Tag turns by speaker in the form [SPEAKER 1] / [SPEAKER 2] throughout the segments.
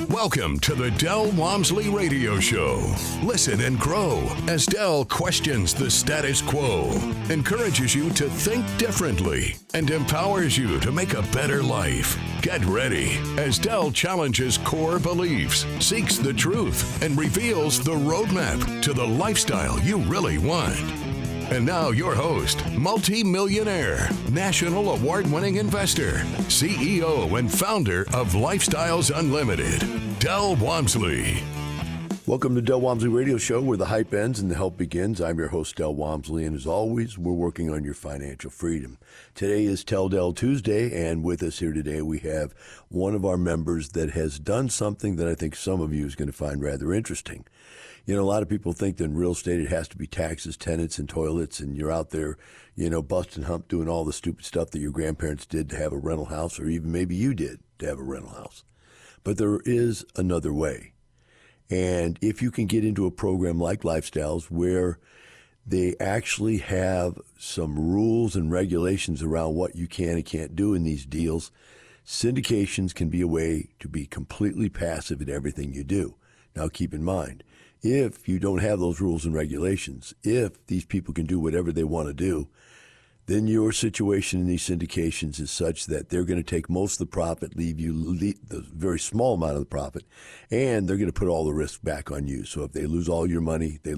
[SPEAKER 1] Welcome to the Del Walmsley Radio Show. Listen and grow as Del questions the status quo, encourages you to think differently, and empowers you to make a better life. Get ready as Del challenges core beliefs, seeks the truth, and reveals the roadmap to the lifestyle you really want. And now your host, multi-millionaire, national award-winning investor, CEO and founder of Lifestyles Unlimited, Del Walmsley.
[SPEAKER 2] Welcome to Del Walmsley Radio Show, where the hype ends and the help begins. I'm your host, Del Walmsley, and as always, we're working on your financial freedom. Today is Tell Del Tuesday, and with us here today, we have one of our members that has done something that I think some of you is going to find rather interesting. You know, a lot of people think that in real estate it has to be taxes, tenants, and toilets, and you're out there, you know, busting hump, doing all the stupid stuff that your grandparents did to have a rental house, or even maybe you did to have a rental house. But there is another way. And if you can get into a program like Lifestyles where they actually have some rules and regulations around what you can and can't do in these deals, syndications can be a way to be completely passive in everything you do. Now, keep in mind, if you don't have those rules and regulations, if these people can do whatever they want to do, then your situation in these syndications is such that they're going to take most of the profit, leave the very small amount of the profit, and they're going to put all the risk back on you. So if they lose all your money, the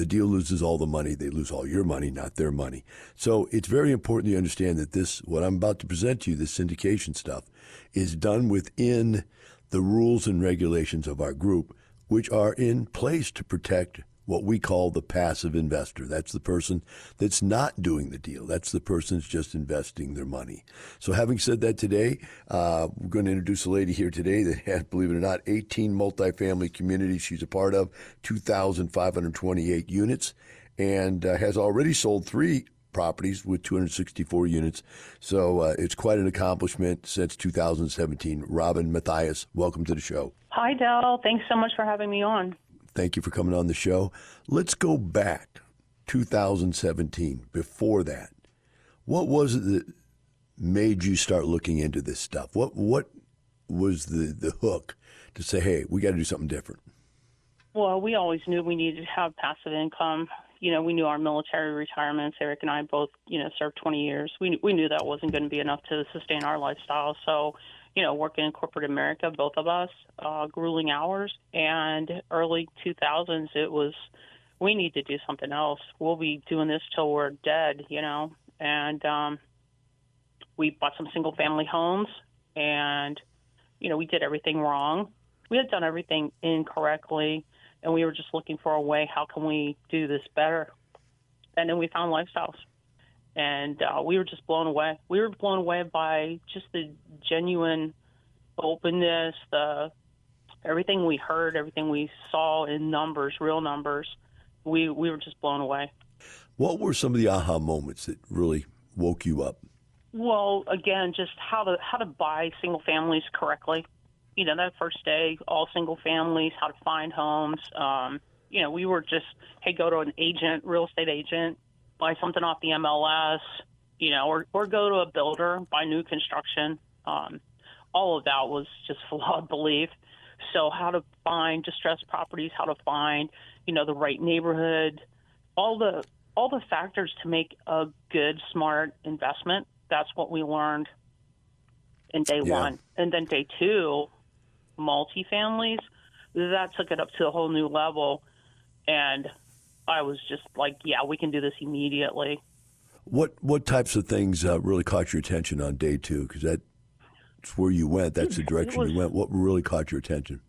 [SPEAKER 2] deal loses all the money, they lose all your money, not their money. So it's very important you understand that what I'm about to present to you, this syndication stuff, is done within the rules and regulations of our group, which are in place to protect what we call the passive investor. That's the person that's not doing the deal. That's the person that's just investing their money. So having said that today, we're going to introduce a lady here today that has, believe it or not, 18 multifamily communities she's a part of, 2,528 units, and has already sold 3 properties with 264 units. So it's quite an accomplishment since 2017. Robin Matias, welcome to the show.
[SPEAKER 3] Hi, Del. Thanks so much for having me on.
[SPEAKER 2] Thank you for coming on the show. Let's go back 2017. Before that, what was it that made you start looking into this stuff? What was the hook to say, hey, we got to do something different?
[SPEAKER 3] Well, we always knew we needed to have passive income. You know, we knew our military retirements. Eric and I both, served 20 years. We knew that wasn't going to be enough to sustain our lifestyle. So, working in corporate America, both of us, grueling hours. And early 2000s, it was, we need to do something else. We'll be doing this till we're dead, And we bought some single-family homes, and, we did everything wrong. We had done everything incorrectly, and we were just looking for a way, how can we do this better? And then we found Lifestyles. And we were just blown away. We were blown away by just the genuine openness, everything we heard, everything we saw in numbers, real numbers. We were just blown away.
[SPEAKER 2] What were some of the aha moments that really woke you up?
[SPEAKER 3] Well, again, just how to buy single families correctly. That first day, all single families, how to find homes. We were just, hey, go to an agent, real estate agent, buy something off the MLS, or go to a builder, buy new construction. All of that was just flawed belief. So how to find distressed properties, how to find, the right neighborhood, all the factors to make a good, smart investment. That's what we learned in day one. And then day 2, multifamilies, that took it up to a whole new level. And I was just like, yeah, we can do this immediately.
[SPEAKER 2] What types of things really caught your attention on day 2? Because that's where you went. That's the direction you went. What really caught your attention?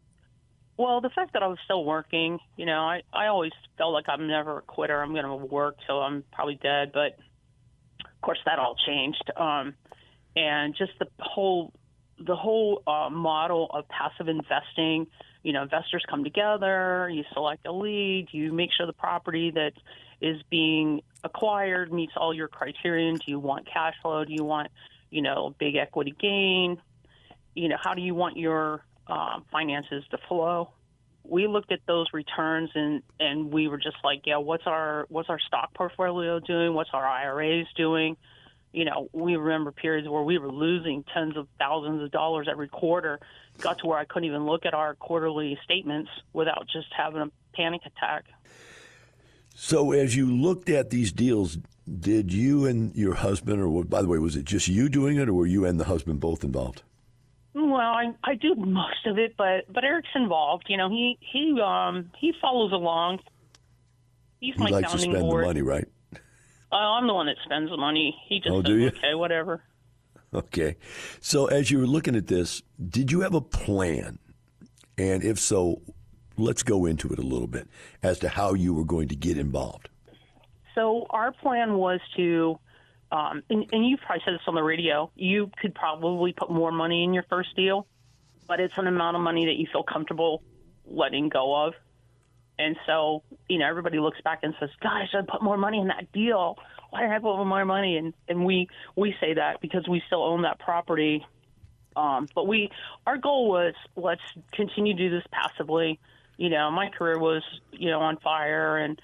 [SPEAKER 3] Well, the fact that I was still working, I always felt like I'm never a quitter. I'm going to work till I'm probably dead. But, of course, that all changed. And just the whole model of passive investing, investors come together, you select a lead, you make sure the property that is being acquired meets all your criterion. Do you want cash flow? Do you want, big equity gain? How do you want your finances to flow? We looked at those returns and we were just like, yeah, what's our stock portfolio doing? What's our IRAs doing? we remember periods where we were losing tens of thousands of dollars every quarter. It got to where I couldn't even look at our quarterly statements without just having a panic attack.
[SPEAKER 2] So as you looked at these deals, did you and your husband, or by the way, was it just you doing it, or were you and the husband both involved?
[SPEAKER 3] Well, I do most of it, but Eric's involved. He follows along. He's my
[SPEAKER 2] He likes to
[SPEAKER 3] sounding
[SPEAKER 2] spend
[SPEAKER 3] board.
[SPEAKER 2] the money, right?
[SPEAKER 3] I'm the one that spends the money. He just
[SPEAKER 2] do you?
[SPEAKER 3] okay, whatever.
[SPEAKER 2] Okay. So as you were looking at this, did you have a plan? And if so, let's go into it a little bit as to how you were going to get involved.
[SPEAKER 3] So our plan was to, and you probably said this on the radio, you could probably put more money in your first deal, but it's an amount of money that you feel comfortable letting go of. And so, everybody looks back and says, gosh, I put more money in that deal. Why did I put more money? And we say that because we still own that property. But our goal was, let's continue to do this passively. My career was, on fire and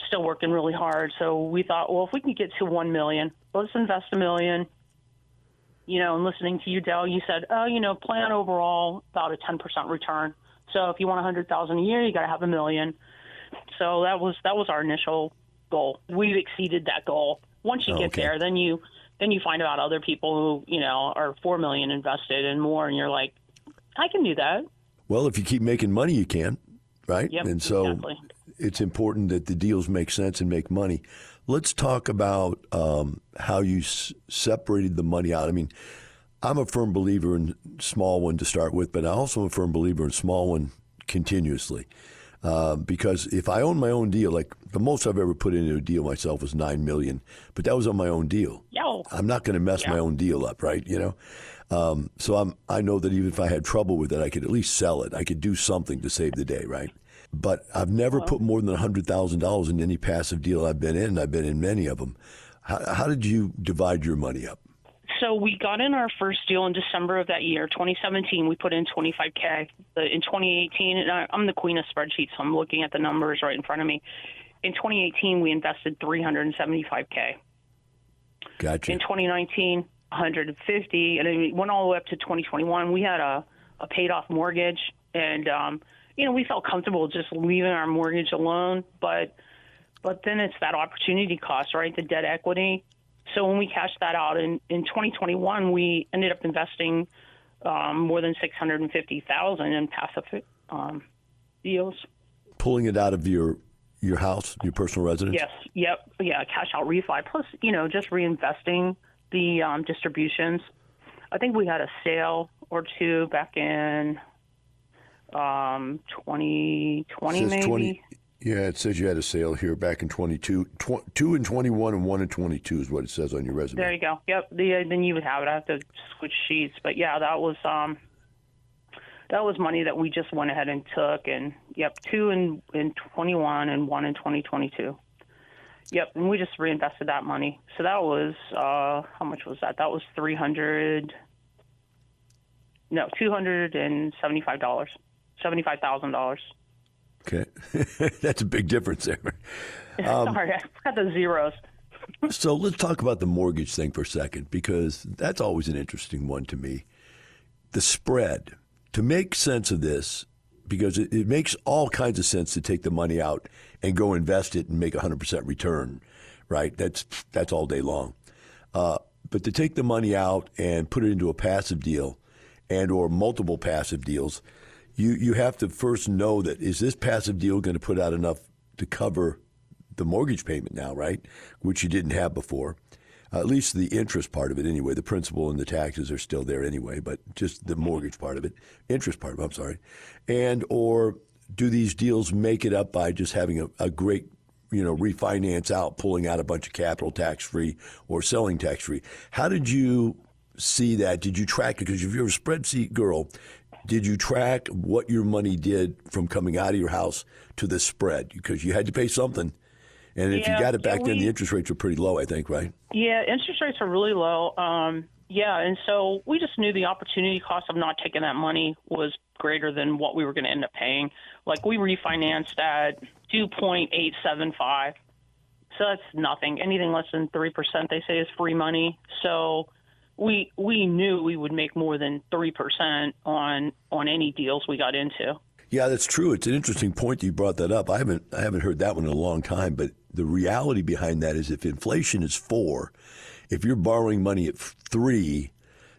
[SPEAKER 3] still working really hard. So we thought, well, if we can get to 1 million, let's invest $1 million. And listening to you, Dell, you said, plan overall about a 10% return. So if you want 100,000 a year, you got to have $1 million. So that was our initial goal. We've exceeded that goal. Once you get there, then you find out other people who are 4 million invested and more, and you're like, I can do that.
[SPEAKER 2] Well, if you keep making money, you can, right?
[SPEAKER 3] Yep,
[SPEAKER 2] and so
[SPEAKER 3] exactly.
[SPEAKER 2] It's important that the deals make sense and make money. Let's talk about how you separated the money out. I mean, I'm a firm believer in small one to start with, but I also am a firm believer in small one continuously. Because if I own my own deal, like the most I've ever put into a deal myself was $9 million, but that was on my own deal.
[SPEAKER 3] Yo.
[SPEAKER 2] I'm not going to mess my own deal up, right? So I know that even if I had trouble with it, I could at least sell it. I could do something to save the day, right? But I've never put more than $100,000 in any passive deal I've been in. I've been in many of them. How did you divide your money up?
[SPEAKER 3] So we got in our first deal in December of that year, 2017. We put in $25K. In 2018, and I'm the queen of spreadsheets, so I'm looking at the numbers right in front of me. In 2018, we invested $375K.
[SPEAKER 2] Gotcha.
[SPEAKER 3] In 2019, $150, and it went all the way up to 2021. We had a paid-off mortgage, and we felt comfortable just leaving our mortgage alone. But then it's that opportunity cost, right? The debt equity. So when we cashed that out in 2021, we ended up investing more than $650,000 in passive deals.
[SPEAKER 2] Pulling it out of your house, your personal residence?
[SPEAKER 3] Yes. Yep. Yeah. Cash out refi. Plus, just reinvesting the distributions. I think we had a sale or two back in 2020, maybe.
[SPEAKER 2] Yeah, it says you had a sale here back in 22, 2 in 21 and 1 in 22 is what it says on your resume.
[SPEAKER 3] There you go. Yep. Then you would have it. I have to switch sheets, but yeah, that was money that we just went ahead and took, and 2 in 21 and 1 in 2022. Yep, and we just reinvested that money. So that was how much was that? That was $275,000.
[SPEAKER 2] Okay, that's a big difference there.
[SPEAKER 3] Sorry, I forgot the zeros.
[SPEAKER 2] So let's talk about the mortgage thing for a second, because that's always an interesting one to me. The spread. To make sense of this, because it makes all kinds of sense to take the money out and go invest it and make 100% return, right? That's all day long. But to take the money out and put it into a passive deal and or multiple passive deals, you have to first know that, is this passive deal going to put out enough to cover the mortgage payment now, right? Which you didn't have before. At least the interest part of it anyway. The principal and the taxes are still there anyway, but just the mortgage part of it, interest part of it, I'm sorry. And or do these deals make it up by just having a great, refinance out, pulling out a bunch of capital tax-free or selling tax-free? How did you see that? Did you track it? Because if you're a spreadsheet girl, did you track what your money did from coming out of your house to the spread? Because you had to pay something. And if you got it back then, the interest rates were pretty low, I think, right? Yeah,
[SPEAKER 3] interest rates are really low. And so we just knew the opportunity cost of not taking that money was greater than what we were going to end up paying. Like, we refinanced at 2.875. So that's nothing. Anything less than 3%, they say, is free money. So we knew we would make more than 3% on any deals we got into.
[SPEAKER 2] Yeah, that's true. It's an interesting point that you brought that up. I haven't heard that one in a long time, but the reality behind that is if inflation is 4, if you're borrowing money at 3,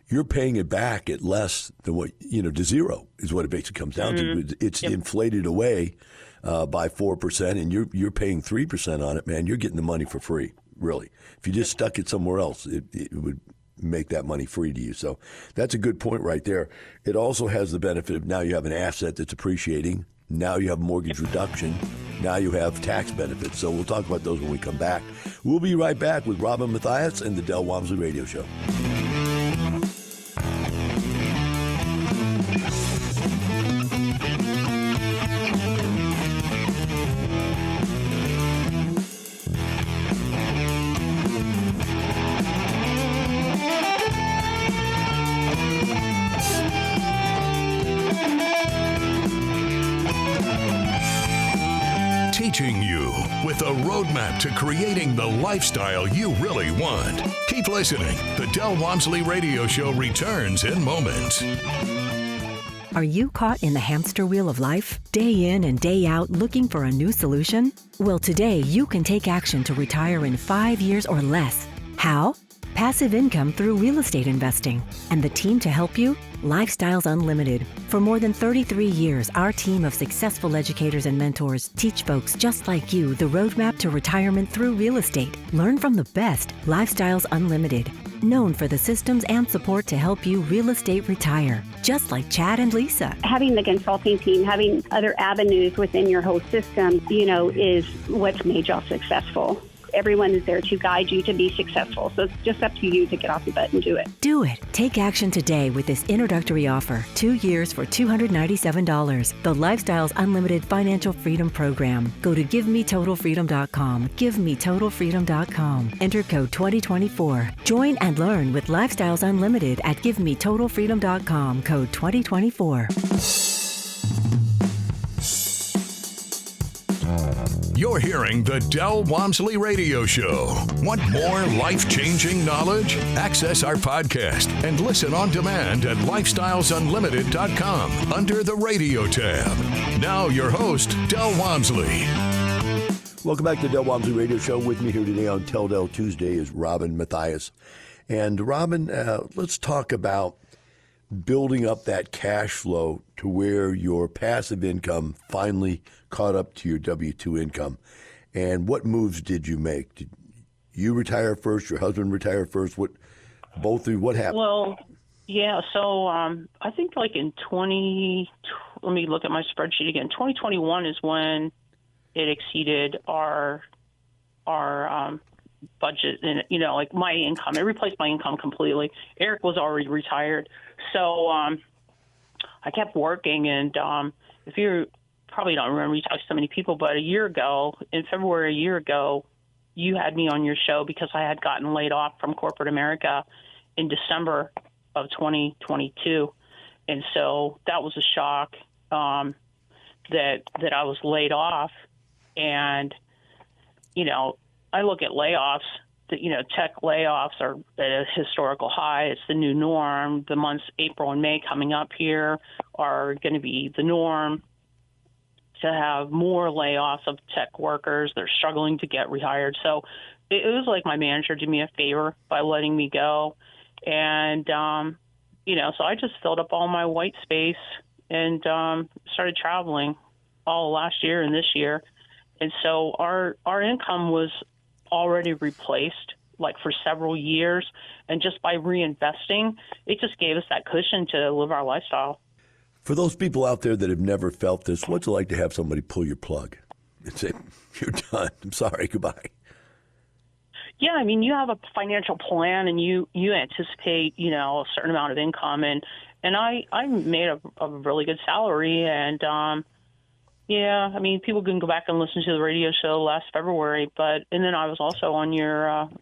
[SPEAKER 2] you're paying it back at less than what, to 0 is what it basically comes down to. It's inflated away by 4%, and you're paying 3% on it, man. You're getting the money for free, really. If you just stuck it somewhere else, it would make that money free to you. So that's a good point right there. It also has the benefit of now you have an asset that's appreciating. Now you have mortgage reduction. Now you have tax benefits. So we'll talk about those when we come back. We'll be right back with Robin Matias and the Del Walmsley Radio Show.
[SPEAKER 1] Teaching you with a roadmap to creating the lifestyle you really want. Keep listening. The Del Walmsley Radio Show returns in moments.
[SPEAKER 4] Are you caught in the hamster wheel of life, day in and day out looking for a new solution? Well, today you can take action to retire in 5 years or less. How? Passive income through real estate investing. And the team to help you? Lifestyles Unlimited. For more than 33 years, our team of successful educators and mentors teach folks just like you the roadmap to retirement through real estate. Learn from the best. Lifestyles Unlimited. Known for the systems and support to help you real estate retire. Just like Chad and Lisa.
[SPEAKER 5] Having the consulting team, having other avenues within your whole system, is what's made y'all successful. Everyone is there to guide you to be successful. So it's just up to you to get off your butt and do it.
[SPEAKER 4] Do it. Take action today with this introductory offer. 2 years for $297. The Lifestyles Unlimited Financial Freedom Program. Go to GiveMeTotalFreedom.com. GiveMeTotalFreedom.com. Enter code 2024. Join and learn with Lifestyles Unlimited at GiveMeTotalFreedom.com. Code 2024.
[SPEAKER 1] You're hearing the Del Walmsley Radio Show. Want more life-changing knowledge? Access our podcast and listen on demand at lifestylesunlimited.com under the radio tab. Now your host, Del Walmsley.
[SPEAKER 2] Welcome back to the Del Walmsley Radio Show. With me here today on Tell Del Tuesday is Robin Matias. And Robin, let's talk about building up that cash flow to where your passive income finally caught up to your W-2 income. And what moves did you make? Did you retire first? Your husband retire first? What happened?
[SPEAKER 3] Well, yeah. So I think like in let me look at my spreadsheet again. 2021 is when it exceeded our budget, and like my income. It replaced my income completely. Eric was already retired, so I kept working. And if you probably don't remember, you talked to so many people, but in February a year ago, you had me on your show because I had gotten laid off from corporate America in December of 2022, and so that was a shock that I was laid off. And I look at layoffs, tech layoffs are at a historical high. It's the new norm. The months April and May coming up here are going to be the norm to have more layoffs of tech workers. They're struggling to get rehired. So it was like my manager did me a favor by letting me go. And, so I just filled up all my white space and started traveling all last year and this year. And so our income was already replaced like for several years. And just by reinvesting, it just gave us that cushion to live our lifestyle.
[SPEAKER 2] For those people out there that have never felt this, what's it like to have somebody pull your plug and say, you're done, I'm sorry, goodbye?
[SPEAKER 3] Yeah, I mean, you have a financial plan and you anticipate, a certain amount of income. And I made a really good salary. And, yeah, I mean, people can go back and listen to the radio show last February. And then I was also on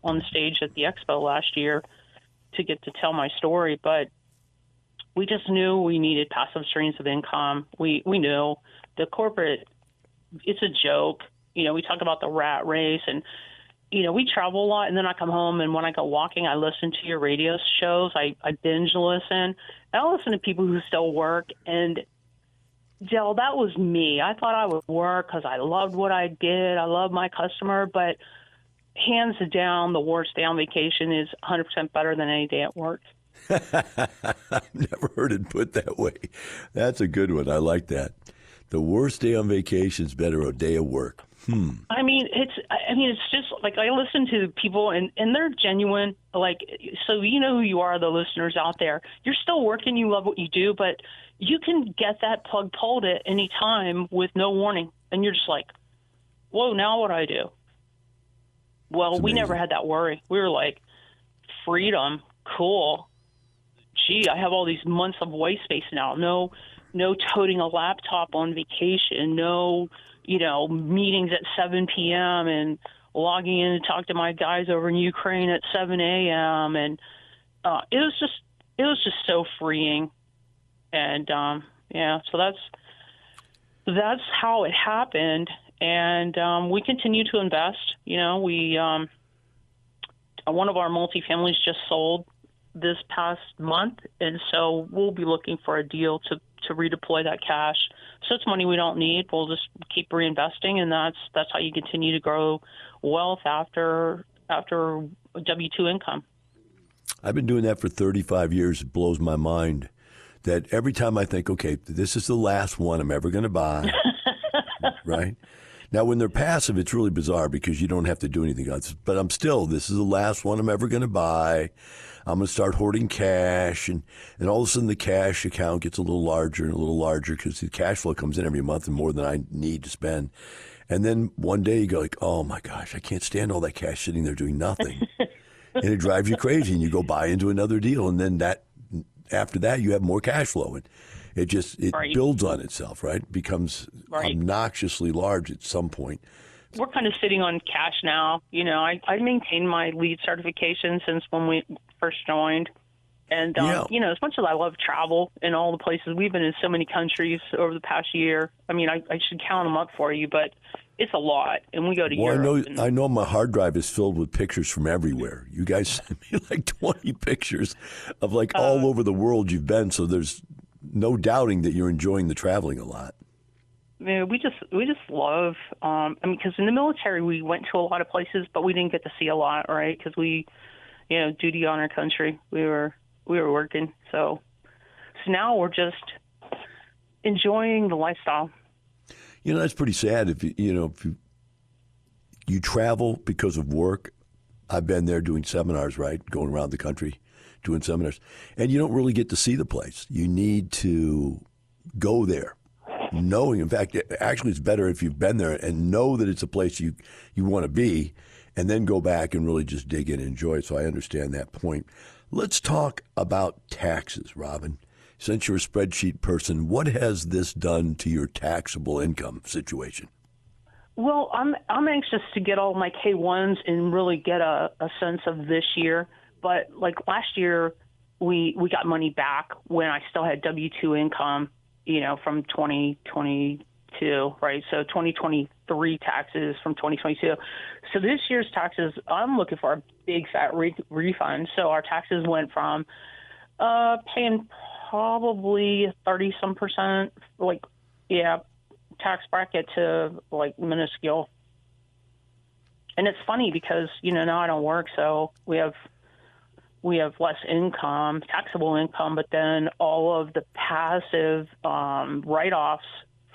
[SPEAKER 3] on the stage at the expo last year to get to tell my story. But we just knew we needed passive streams of income. We knew the corporate, it's a joke. We talk about the rat race and, we travel a lot, and then I come home, and when I go walking, I listen to your radio shows. I binge listen. I listen to people who still work, and Jill, that was me. I thought I would work because I loved what I did. I love my customer, but hands down, the worst day on vacation is 100% better than any day at work.
[SPEAKER 2] I've never heard it put that way. That's a good one. I like that. The worst day on vacation is better a day of work.
[SPEAKER 3] I mean, it's just like I listen to people and they're genuine. Like, so you know who you are, the listeners out there. You're still working. You love what you do, but you can get that plug pulled at any time with no warning. And you're just like, whoa, now what do I do? Well, we never had that worry. We were like, freedom, cool. Gee, I have all these months of white space now. No toting a laptop on vacation. No, meetings at 7 p.m. and logging in to talk to my guys over in Ukraine at 7 a.m. And it was just so freeing. And so that's how it happened. And we continue to invest. We one of our multifamilies just sold this past month, and so we'll be looking for a deal to redeploy that cash. So it's money we don't need. We'll just keep reinvesting, and that's how you continue to grow wealth after W-2 income.
[SPEAKER 2] I've been doing that for 35 years. It blows my mind that every time I think, okay, this is the last one I'm ever going to buy, right? Now, when they're passive, it's really bizarre because you don't have to do anything else. But this is the last one I'm ever going to buy. I'm going to start hoarding cash. And all of a sudden, the cash account gets a little larger and a little larger because the cash flow comes in every month and more than I need to spend. And then one day you go like, oh, my gosh, I can't stand all that cash sitting there doing nothing. And it drives you crazy. And you go buy into another deal. And then after that, you have more cash flow. And it
[SPEAKER 3] right.
[SPEAKER 2] builds on itself, right? It becomes obnoxiously large at some point.
[SPEAKER 3] We're kind of sitting on cash now. I maintained my LEED certification since when we first joined. And, as much as I love travel and all the places, we've been in so many countries over the past year. I mean, I should count them up for you, but it's a lot. And we go to Europe.
[SPEAKER 2] I know my hard drive is filled with pictures from everywhere. You guys sent me like 20 pictures of all over the world you've been. So there's no doubting that you're enjoying the traveling a lot.
[SPEAKER 3] Yeah, we just love. Because in the military we went to a lot of places, but we didn't get to see a lot, right? Because we, duty on our country. We were working, so now we're just enjoying the lifestyle.
[SPEAKER 2] That's pretty sad. If you travel because of work, I've been there doing seminars, right? Going around the country doing seminars, and you don't really get to see the place. You need to go there. Knowing, in fact, actually it's better if you've been there and know that it's a place you want to be, and then go back and really just dig in and enjoy it. So I understand that point. Let's talk about taxes, Robin. Since you're a spreadsheet person, what has this done to your taxable income situation?
[SPEAKER 3] Well, I'm anxious to get all my K-1s and really get a sense of this year. But like last year, we got money back when I still had W-2 income, from 2022, right? So 2023 taxes from 2022. So this year's taxes, I'm looking for a big fat refund. So our taxes went from paying probably 30-some%, tax bracket to minuscule. And it's funny because, now I don't work, so we have less income, taxable income, but then all of the passive write-offs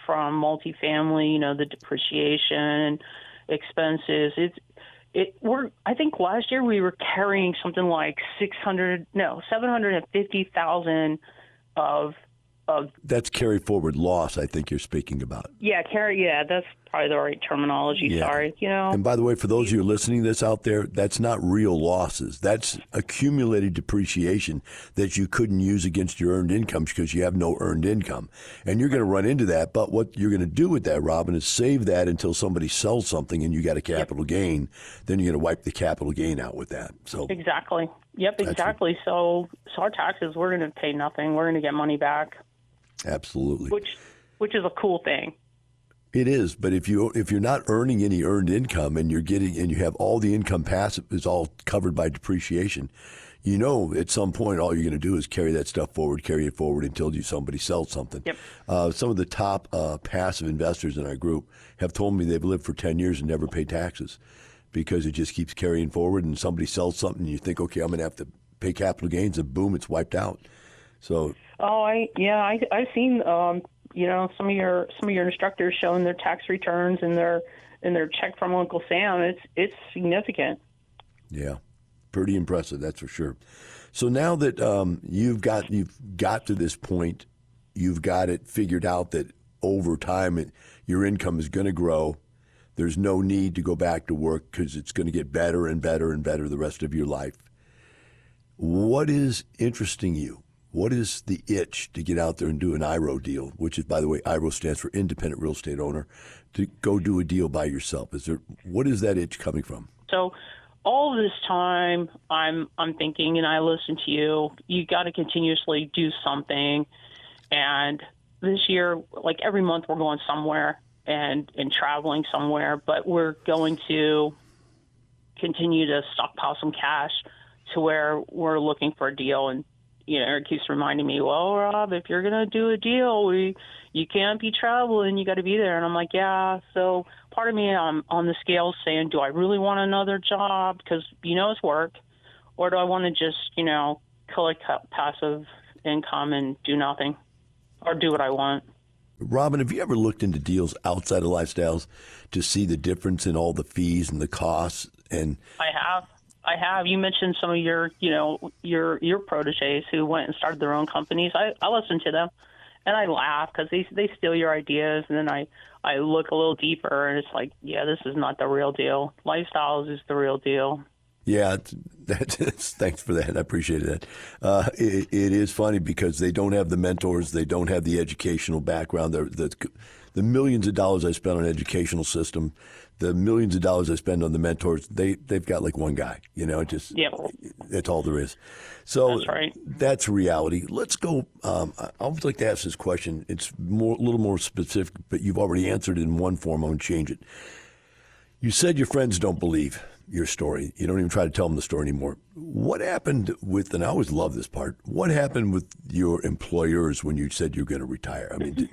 [SPEAKER 3] from multifamily, the depreciation expenses. I think last year we were carrying something like 750,000 of.
[SPEAKER 2] That's carry forward loss, I think you're speaking about.
[SPEAKER 3] Yeah, that's probably the right terminology. Yeah. Sorry,
[SPEAKER 2] And by the way, for those of you listening to this out there, that's not real losses. That's accumulated depreciation that you couldn't use against your earned income because you have no earned income. And you're going to run into that. But what you're going to do with that, Robin, is save that until somebody sells something and you got a capital gain. Then you're going to wipe the capital gain out with that. So
[SPEAKER 3] exactly. Yep, exactly. So our taxes, we're going to pay nothing. We're going to get money back.
[SPEAKER 2] Absolutely.
[SPEAKER 3] Which is a cool thing.
[SPEAKER 2] It is, but if you're not earning any earned income and you have all the income passive is all covered by depreciation, at some point all you're going to do is carry it forward until somebody sells something.
[SPEAKER 3] Yep.
[SPEAKER 2] Some of the top passive investors in our group have told me they've lived for 10 years and never paid taxes because it just keeps carrying forward, and somebody sells something and you think, okay, I'm going to have to pay capital gains, and boom, it's wiped out. So.
[SPEAKER 3] I've seen some of your instructors showing their tax returns and their check from Uncle Sam. It's significant.
[SPEAKER 2] Yeah, pretty impressive, that's for sure. So now that you've got to this point, you've got it figured out that over time your income is going to grow. There's no need to go back to work because it's going to get better and better and better the rest of your life. What is interesting you? What is the itch to get out there and do an IRO deal, which is, by the way, IRO stands for Independent Real Estate Owner, to go do a deal by yourself? What is that itch coming from?
[SPEAKER 3] So all this time I'm thinking, and I listen to you, you got to continuously do something. And this year, like every month we're going somewhere and traveling somewhere, but we're going to continue to stockpile some cash to where we're looking for a deal. And Eric keeps reminding me, well, Rob, if you're going to do a deal, you can't be traveling. You got to be there. And I'm like, yeah. So part of me, I'm on the scale saying, do I really want another job? Because, it's work. Or do I want to just, collect passive income and do nothing or do what I want?
[SPEAKER 2] Robin, have you ever looked into deals outside of lifestyles to see the difference in all the fees and the costs? And
[SPEAKER 3] I have. You mentioned some of your proteges who went and started their own companies. I listen to them, and I laugh because they steal your ideas, and then I look a little deeper, and it's like, yeah, this is not the real deal. Lifestyles is the real deal.
[SPEAKER 2] Yeah, thanks for that. I appreciate that. It is funny because they don't have the mentors, they don't have the educational background. The millions of dollars I spend on an educational system, the millions of dollars I spend on the mentors, they've got like one guy, That's all there is. So
[SPEAKER 3] that's right.
[SPEAKER 2] That's reality. Let's go. I would like to ask this question. It's a little more specific, but you've already answered it in one form. I'm going to change it. You said your friends don't believe your story. You don't even try to tell them the story anymore. What happened with, and I always love this part, what happened with your employers when you said you're going to retire? I mean,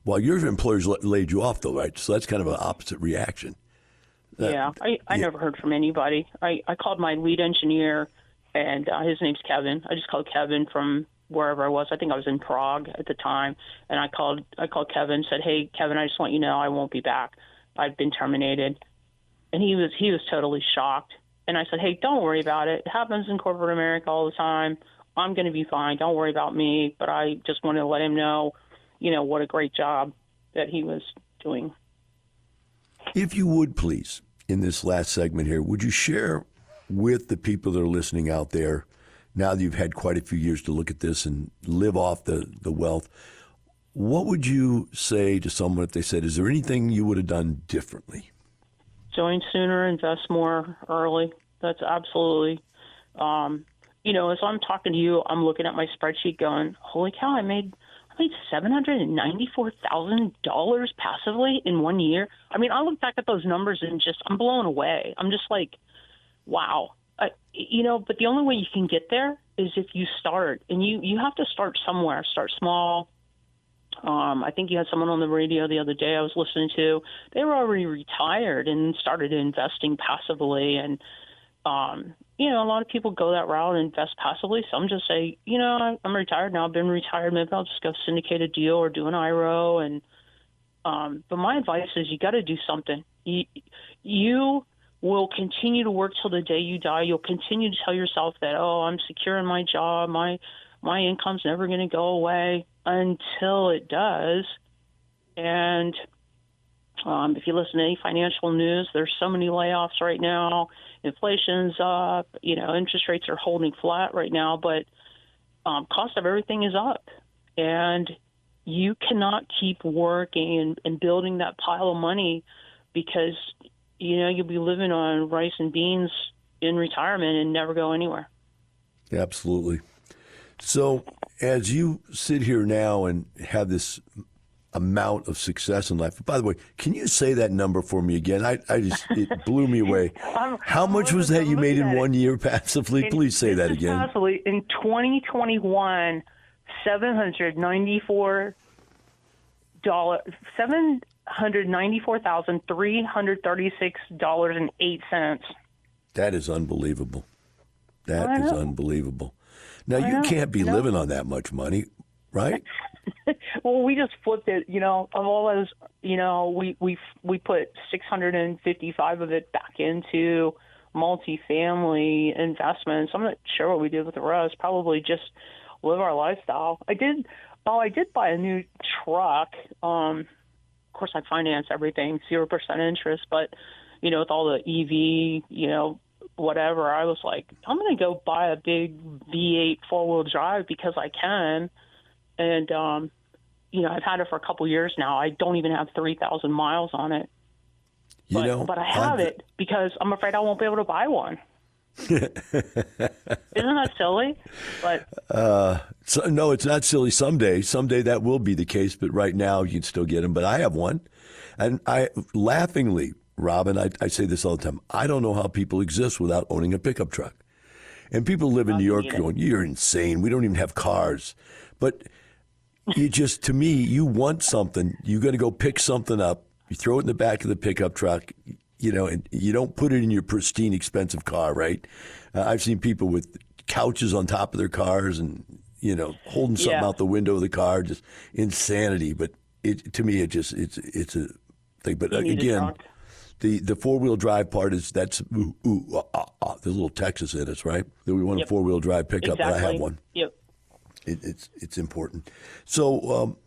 [SPEAKER 2] well, your employers laid you off, though, right? So that's kind of an opposite reaction.
[SPEAKER 3] I never heard from anybody. I called my lead engineer, and his name's Kevin. I just called Kevin from wherever I was. I think I was in Prague at the time, and I called Kevin and said, hey, Kevin, I just want you to know I won't be back. I've been terminated. And he was totally shocked. And I said, hey, don't worry about it. It happens in corporate America all the time. I'm going to be fine. Don't worry about me. But I just wanted to let him know, what a great job that he was doing.
[SPEAKER 2] If you would, please, in this last segment here, would you share with the people that are listening out there, now that you've had quite a few years to look at this and live off the wealth, what would you say to someone if they said, is there anything you would have done differently?
[SPEAKER 3] Join sooner, invest more early. That's absolutely, as I'm talking to you, I'm looking at my spreadsheet going, holy cow, I made $794,000 passively in 1 year. I mean, I look back at those numbers and I'm blown away. I'm just like, wow. But the only way you can get there is if you start, and you have to start somewhere. Start small. I think you had someone on the radio the other day I was listening to. They were already retired and started investing passively. And, a lot of people go that route and invest passively. Some just say, I'm retired now. I've been retired. Maybe I'll just go syndicate a deal or do an IRO. And but my advice is you got to do something. You will continue to work till the day you die. You'll continue to tell yourself that, I'm secure in my job. My income's never going to go away until it does. And if you listen to any financial news, there's so many layoffs right now. Inflation's up. Interest rates are holding flat right now, but cost of everything is up. And you cannot keep working and building that pile of money because, you'll be living on rice and beans in retirement and never go anywhere.
[SPEAKER 2] Absolutely. So as you sit here now and have this amount of success in life. By the way, can you say that number for me again? It blew me away. How much was that you made in 1 year passively? Please say that again.
[SPEAKER 3] Passively, in 2021, $794,336.08.
[SPEAKER 2] That is unbelievable. That is unbelievable. Now, you can't be living on that much money, right?
[SPEAKER 3] Well, we just flipped it, of all those, we put 655 of it back into multifamily investments. I'm not sure what we did with the rest. Probably just live our lifestyle. I did buy a new truck. Of course, I finance everything, 0% interest, but, with all the EV, whatever, I was like, I'm going to go buy a big V8 four-wheel drive because I can. And, I've had it for a couple years now. I don't even have 3,000 miles on it. But I have it because I'm afraid I won't be able to buy one. Isn't that silly? But
[SPEAKER 2] no, it's not silly. Someday that will be the case. But right now, you can still get them. But I have one. And I laughingly, Robin, I say this all the time. I don't know how people exist without owning a pickup truck. And people live in New York going, you're insane. We don't even have cars. But to me, you want something. You got to go pick something up. You throw it in the back of the pickup truck, and you don't put it in your pristine, expensive car, right? I've seen people with couches on top of their cars and, holding something out the window of the car, just insanity. But to me, it's a thing. But again, the four-wheel drive part is there's a little Texas in us, right? That we want a four-wheel drive pickup, but I have one.
[SPEAKER 3] Yep.
[SPEAKER 2] It's important. So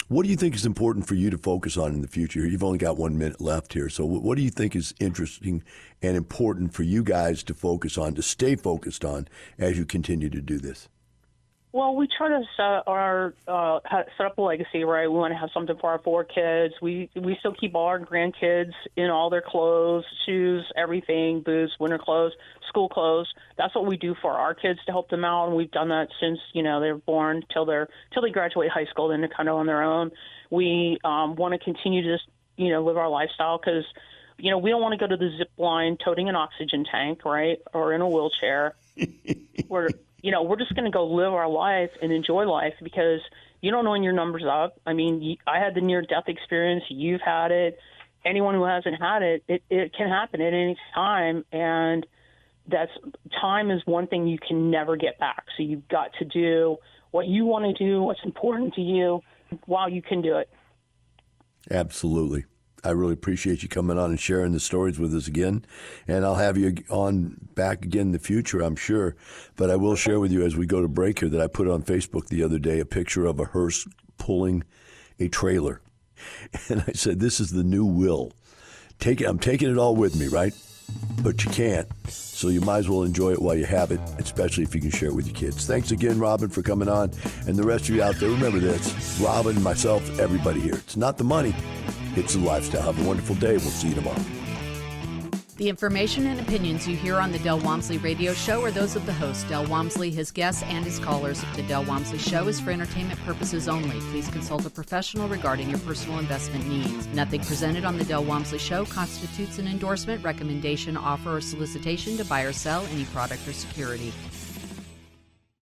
[SPEAKER 2] what do you think is important for you to focus on in the future? You've only got 1 minute left here. So what do you think is interesting and important for you guys to focus on, to stay focused on as you continue to do this?
[SPEAKER 3] Well, we try to set up a legacy, right? We want to have something for our 4 kids. We still keep all our grandkids in all their clothes, shoes, everything, boots, winter clothes, school clothes. That's what we do for our kids to help them out, and we've done that since they were born till they graduate high school. Then they're kind of on their own. We want to continue to just live our lifestyle because we don't want to go to the zip line toting an oxygen tank, right, or in a wheelchair. We're just going to go live our life and enjoy life because you don't know when your number's up. I mean, I had the near-death experience. You've had it. Anyone who hasn't had it, it can happen at any time. And time is one thing you can never get back. So you've got to do what you want to do, what's important to you while you can do it.
[SPEAKER 2] Absolutely. I really appreciate you coming on and sharing the stories with us again. And I'll have you on back again in the future, I'm sure. But I will share with you as we go to break here that I put on Facebook the other day a picture of a hearse pulling a trailer. And I said, this is the new will. I'm taking it all with me, right? But you can't. So you might as well enjoy it while you have it, especially if you can share it with your kids. Thanks again, Robin, for coming on. And the rest of you out there, remember this. Robin, myself, everybody here. It's not the money. It's a lifestyle. Have a wonderful day. We'll see you tomorrow.
[SPEAKER 6] The information and opinions you hear on the Del Walmsley radio show are those of the host, Del Walmsley, his guests, and his callers. The Del Walmsley show is for entertainment purposes only. Please consult a professional regarding your personal investment needs. Nothing presented on the Del Walmsley show constitutes an endorsement, recommendation, offer, or solicitation to buy or sell any product or security.